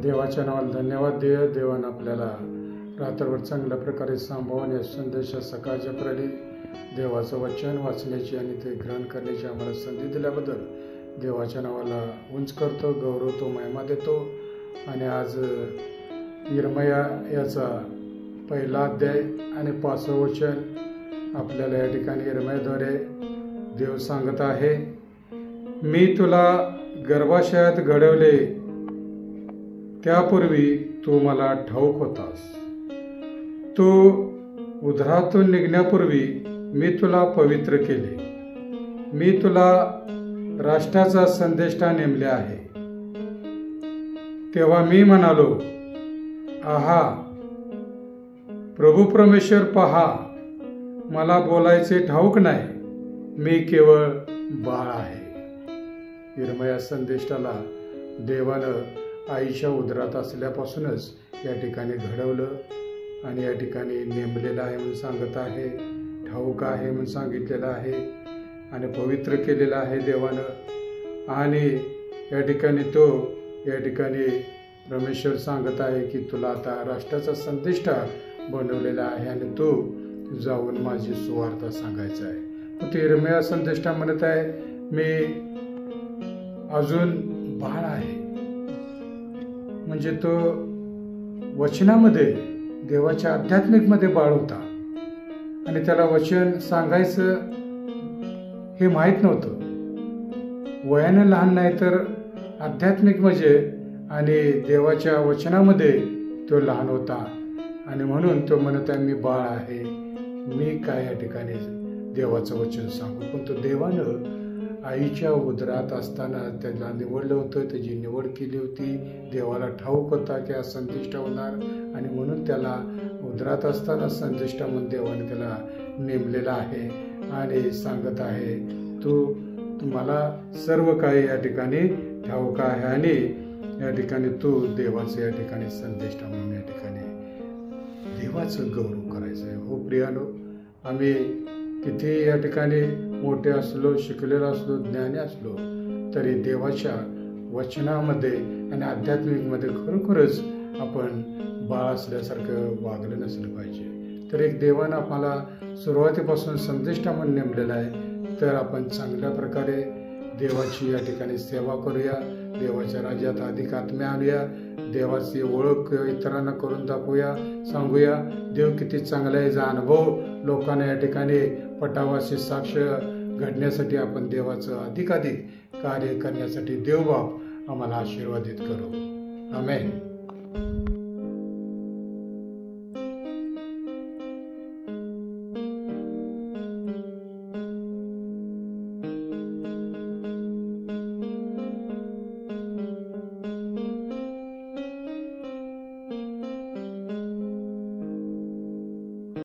देवाच्या नावाला धन्यवाद देव. देवानं आपल्याला रात्रभर चांगल्या प्रकारे सांभाळून या संदेशा सकाळच्या प्रहरी देवाचं वचन वाचण्याची आणि ते ग्रहण करण्याची आम्हाला संधी दिल्याबद्दल देवाच्या नावाला उंच करतो, गौरवतो, महिमा देतो. आणि आज यिर्मया याचा पहिला अध्याय आणि 5वं वचन आपल्याला या ठिकाणी यिर्मयाद्वारे देव सांगत आहे. मी तुला गर्भाशयात घडवले त्यापूर्वी तू मला ठाऊक होतास. तू उदरातून निघण्यापूर्वी मी तुला पवित्र केले. मी तुला राष्ट्राचा संदेष्टा नेमले आहे. तेव्हा मी म्हणालो, आहा प्रभू परमेश्वर पहा, मला बोलायचे ठाऊक नाही, मी केवळ बाळ आहे. यिर्मया संदेष्टाला देवानं आईच्या उदरात असल्यापासूनच या ठिकाणी घडवलं आणि या ठिकाणी नेमलेलं आहे म्हणून सांगत आहे, ठाऊक आहे म्हणून सांगितलेलं आहे आणि पवित्र केलेलं आहे देवानं. आणि या ठिकाणी परमेश्वर सांगत आहे की तुला आता राष्ट्राचा संदेष्टा बनवलेला आहे आणि तू जाऊन माझी सुवार्ता सांगायचा आहे. मग ते यिर्मया संदेष्टा म्हणत आहे, मी अजून बाळ आहे. म्हणजे तो वचनामध्ये देवाच्या आध्यात्मिकमध्ये बाळ होता आणि त्याला वचन सांगायचं हे माहीत नव्हतं. वयानं लहान नाही तर आध्यात्मिक म्हणजे आणि देवाच्या वचनामध्ये तो लहान होता आणि म्हणून तो म्हणत आहे, मी बाळ आहे, मी काय या ठिकाणी देवाचं वचन सांगू. पण तो देवानं आईच्या उदरात असताना त्याला निवडलं होतं, त्याची निवड केली होती. देवाला ठाऊक होता की हा संदिष्ट होणार आणि म्हणून त्याला उदरात असताना संदिष्ट म्हणून देवाने त्याला नेमलेला आहे आणि सांगत आहे, तुम्हाला सर्व काही या ठिकाणी ठाऊक आहे आणि या ठिकाणी तू देवाचं या ठिकाणी संदिष्ट म्हणून या ठिकाणी देवाचं गौरव करायचं आहे. हो प्रियानो, आम्ही किती या ठिकाणी मोठे असलो, शिकलेलो असलो, ज्ञानी असलो तरी देवाच्या वचनामध्ये आणि आध्यात्मिकमध्ये खरोखरच आपण बाळ असल्यासारखं वागलं नसलं पाहिजे. तर एक देवानं आम्हाला सुरुवातीपासून संदिष्टा म्हणून नेमलेला आहे. तर आपण चांगल्या प्रकारे देवाची या ठिकाणी सेवा करूया, देवाच्या राज्यात अधिक आत्म्या आणूया, देवाची ओळख इतरांना करून दाखवूया, सांगूया देव किती चांगला आहे. याचा अनुभव लोकांना या ठिकाणी पटावाची साक्ष घडण्यासाठी आपण देवाचं अधिकाधिक कार्य करण्यासाठी देवबाप आम्हाला आशीर्वादित करू. आमेन.